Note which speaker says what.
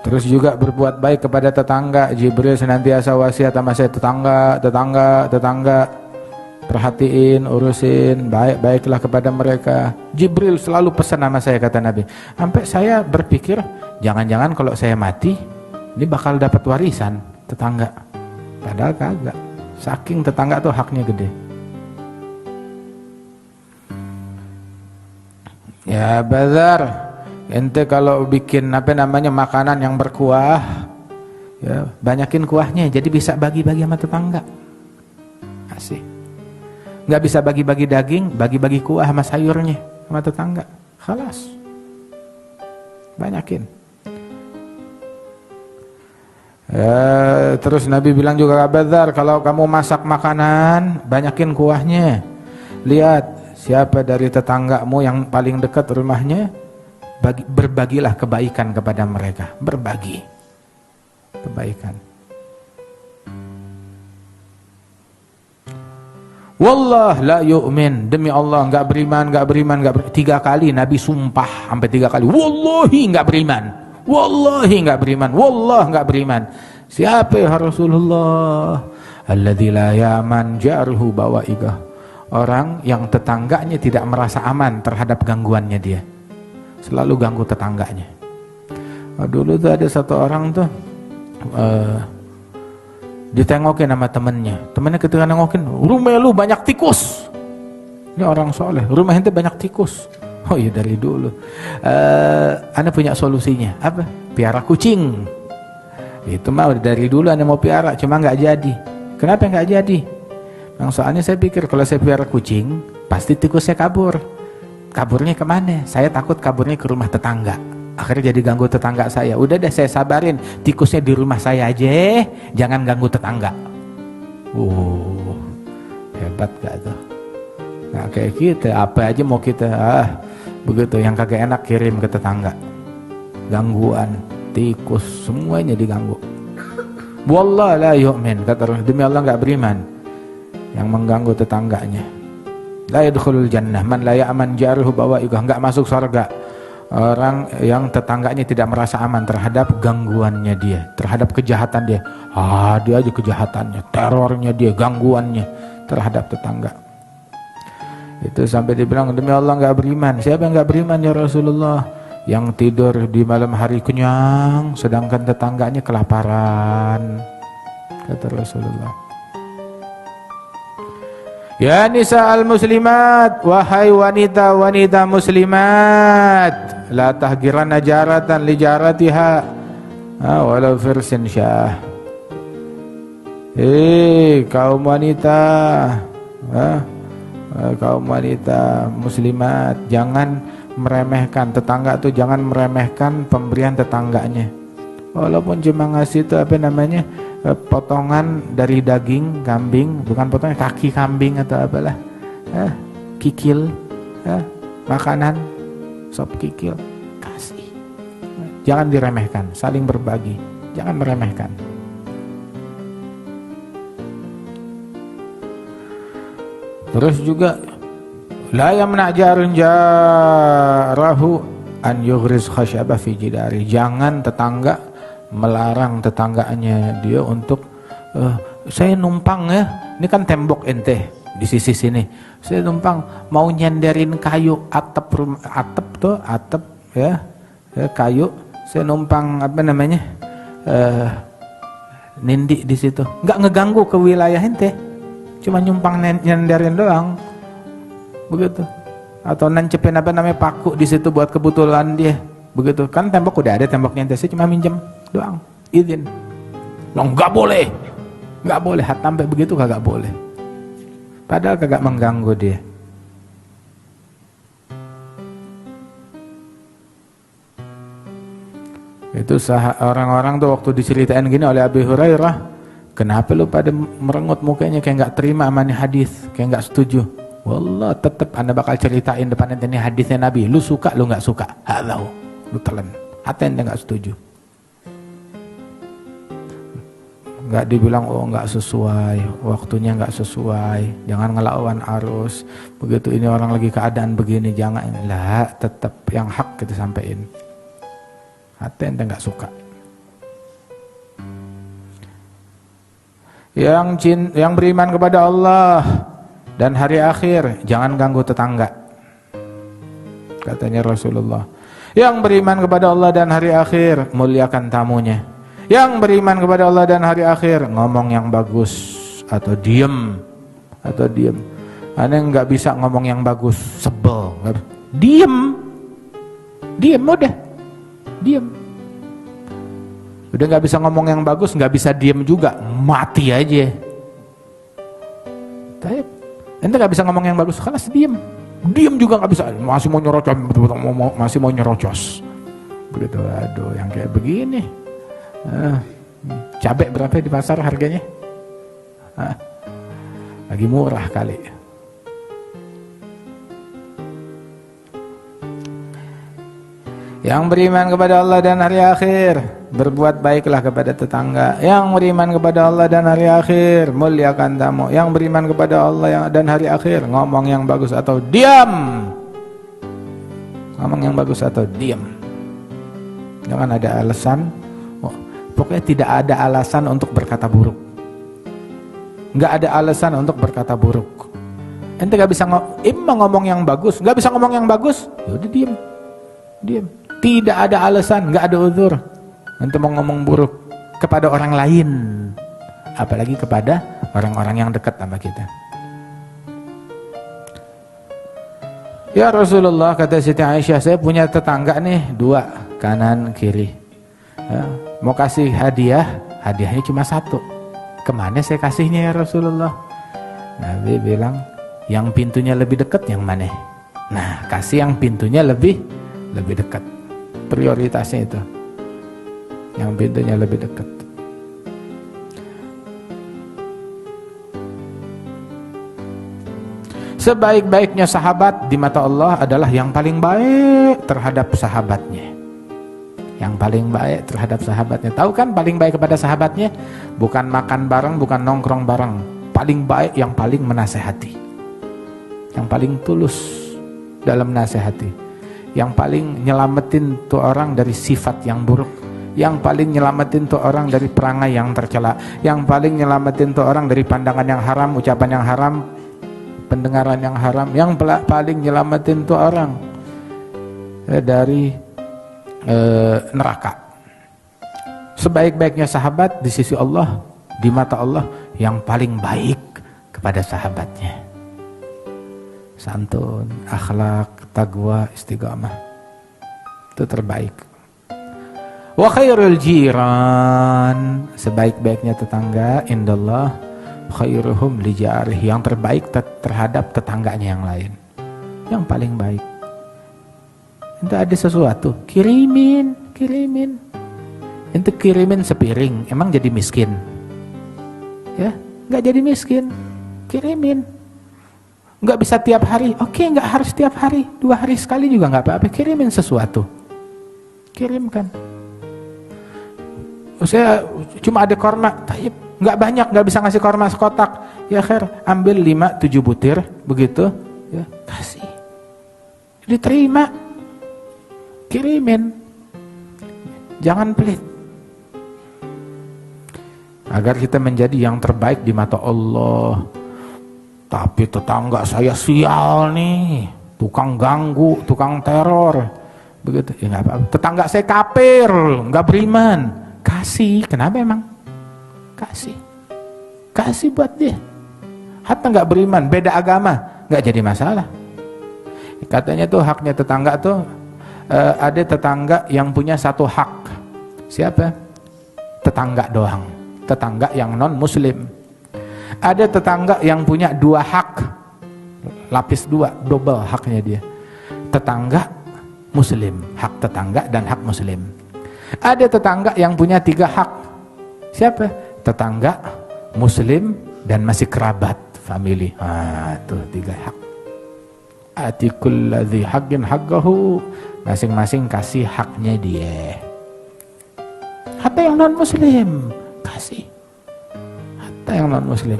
Speaker 1: Terus juga berbuat baik kepada tetangga. Jibril senantiasa wasiat sama saya, tetangga. Perhatiin, urusin, baik-baiklah kepada mereka. Jibril selalu pesan sama saya, kata Nabi. Sampai saya berpikir, jangan-jangan kalau saya mati, ini bakal dapat warisan tetangga. Padahal kagak. Saking tetangga tuh haknya gede. Ya Bazar, ente kalau bikin makanan yang berkuah, ya banyakin kuahnya, jadi bisa bagi-bagi sama tetangga. Asik. Nggak bisa bagi-bagi daging, bagi-bagi kuah sama sayurnya sama tetangga. Khalas. Banyakin. Terus Nabi bilang juga, Bazar, kalau kamu masak makanan, banyakin kuahnya. Lihat siapa dari tetanggamu yang paling dekat rumahnya, berbagilah kebaikan kepada mereka. Berbagi kebaikan. Wallah la yu'min, demi Allah enggak beriman. 3 kali Nabi sumpah, sampai 3 kali. Wallahi enggak beriman. Wallah enggak beriman. Siapa ya Rasulullah? Alladzi la yaman jaruhu bawaigah. Orang yang tetangganya tidak merasa aman terhadap gangguannya dia. Selalu ganggu tetangganya. Dulu tuh ada satu orang tuh ditengokin sama temennya ketika nengokin, rumah lu banyak tikus. Ini orang soleh, rumah ente banyak tikus. Oh iya, dari dulu Anda punya solusinya. Apa? Piara kucing. Itu mah dari dulu Anda mau piara, cuma nggak jadi. Kenapa nggak jadi? Soalnya saya pikir kalau saya piara kucing, pasti tikusnya kabur. Kaburnya kemana? Saya takut kaburnya ke rumah tetangga. Akhirnya jadi ganggu tetangga saya. Udah deh, saya sabarin, tikusnya di rumah saya aja, jangan ganggu tetangga. Hebat gak tuh? Nah kayak kita, apa aja mau kita begitu, yang kagak enak kirim ke tetangga. Gangguan, tikus, semuanya diganggu. Wallah la yu'min, kata Rasul, demi Allah gak beriman yang mengganggu tetangganya. La yadkhulul jannah man la ya'man jaruhu bawaigah, enggak masuk surga orang yang tetangganya tidak merasa aman terhadap gangguannya dia, terhadap kejahatan dia. Dia aja kejahatannya, terornya dia, gangguannya terhadap tetangga. Itu sampai dibilang, demi Allah enggak beriman. Siapa yang enggak beriman ya Rasulullah? Yang tidur di malam hari kenyang sedangkan tetangganya kelaparan, kata Rasulullah. Ya nisa al-muslimat, wahai wanita-wanita muslimat, la tahgiranna jaratan li jaratiha walau firsin syah. Kaum wanita, kaum wanita muslimat, jangan meremehkan tetangga tuh, jangan meremehkan pemberian tetangganya. Walaupun cuma ngasih itu potongan dari daging kambing, bukan potongan kaki kambing atau apalah, kikil, makanan, sop kikil, kasih. Jangan diremehkan, saling berbagi, jangan meremehkan. Terus juga la yamna jarun jarahu an yughriz khashaba fi jidari. Jangan tetangga melarang tetangganya dia untuk saya numpang ya, ini kan tembok ente di sisi sini, saya numpang mau nyenderin kayu atap rumah, atap ya, kayu, saya numpang nindi di situ, nggak ngeganggu ke wilayah ente, cuma numpang nyenderin doang begitu, atau nancepin paku di situ buat kebetulan dia begitu, kan tembok udah ada temboknya ente, saya cuma minjem doang, izin. Nggak boleh, sampai begitu kagak boleh. Padahal kagak mengganggu dia. Itu orang-orang tuh waktu diceritain gini oleh Abi Hurairah, kenapa lu pada merengut mukanya kayak nggak terima sama nih hadis, kayak nggak setuju. Wallah, tetep Anda bakal ceritain depan ente nih hadisnya Nabi. Lu suka, lu nggak suka, halau, lu telan. Hati ente nggak setuju. Nggak dibilang nggak sesuai, waktunya nggak sesuai, jangan ngelawan arus. Begitu ini orang lagi keadaan begini, jangan lah, tetap yang hak kita sampein. Hati ente nggak suka. yang beriman kepada Allah dan hari akhir, jangan ganggu tetangga. Katanya Rasulullah. Yang beriman kepada Allah dan hari akhir, muliakan tamunya. Yang beriman kepada Allah dan hari akhir, ngomong yang bagus atau diem. Aneh nggak bisa ngomong yang bagus, sebel. Diem udah, diem. Udah nggak bisa ngomong yang bagus, nggak bisa diem juga, mati aja. Tapi ente nggak bisa ngomong yang bagus, kelas diem juga nggak bisa, masih mau nyerocos, begitu. Aduh, yang kayak begini. Cabai berapa di pasar harganya? Lagi murah kali. Yang beriman kepada Allah dan hari akhir, berbuat baiklah kepada tetangga. Yang beriman kepada Allah dan hari akhir, muliakan tamu. Yang beriman kepada Allah dan hari akhir, ngomong yang bagus atau diam. Ngomong yang bagus atau diam. Jangan ada alasan. Pokoknya tidak ada alasan untuk berkata buruk. Nggak ada alasan untuk berkata buruk. Ente nggak bisa ngomong yang bagus, nggak bisa ngomong yang bagus, yaudah diam. Tidak ada alasan, nggak ada uzur untuk mau ngomong buruk kepada orang lain, apalagi kepada orang-orang yang dekat sama kita. Ya Rasulullah, kata Siti Aisyah, saya punya tetangga nih 2, kanan kiri. Ya, mau kasih hadiah, hadiahnya cuma 1. Kemana saya kasihnya ya Rasulullah? Nabi bilang, yang pintunya lebih dekat yang mana? Nah, kasih yang pintunya lebih dekat. Prioritasnya itu, yang pintunya lebih dekat. Sebaik-baiknya sahabat di mata Allah adalah yang paling baik terhadap sahabatnya. Yang paling baik terhadap sahabatnya. Tahu kan paling baik kepada sahabatnya? Bukan makan bareng, bukan nongkrong bareng. Paling baik yang paling menasehati, yang paling tulus dalam nasihati, yang paling nyelamatin tuh orang dari sifat yang buruk, yang paling nyelamatin tuh orang dari perangai yang tercela, yang paling nyelamatin tuh orang dari pandangan yang haram, ucapan yang haram, pendengaran yang haram, yang paling nyelamatin tuh orang dari neraka. Sebaik-baiknya sahabat di sisi Allah, di mata Allah, yang paling baik kepada sahabatnya. Santun, akhlak, taqwa, istiqamah, itu terbaik. Wa khairul jiran, sebaik-baiknya tetangga indallah khairuhum li jarih, yang terbaik terhadap tetangganya yang lain, yang paling baik. Ente ada sesuatu, kirimin. Ente kirimin sepiring, emang jadi miskin? Ya, nggak jadi miskin. Kirimin. Nggak bisa tiap hari, oke, nggak harus tiap hari, 2 hari sekali juga nggak apa-apa. Kirimin sesuatu, kirimkan. Saya cuma ada korma, nggak banyak, nggak bisa ngasih korma sekotak. Ya khair, ambil 5-7 butir, begitu, ya kasih, diterima, kirimin, jangan pelit. Agar kita menjadi yang terbaik di mata Allah. Tapi tetangga saya sial nih, tukang ganggu, tukang teror, begitu. Ya nggak apa-apa. Tetangga saya kafir, nggak beriman, kasih. Kenapa emang? Kasih buat dia. Hatta nggak beriman, beda agama, nggak jadi masalah. Katanya tuh haknya tetangga tuh ada tetangga yang punya 1 hak. Siapa? Tetangga doang. Tetangga yang non Muslim. Ada tetangga yang punya 2 hak, lapis 2, double haknya dia. Tetangga Muslim, hak tetangga dan hak Muslim. Ada tetangga yang punya 3 hak. Siapa? Tetangga, Muslim, dan masih kerabat, family. Tuh 3 hak. Atikul ladzi haqqin haqqahu, masing-masing kasih haknya dia. Hatta yang non Muslim kasih. Hatta yang non Muslim.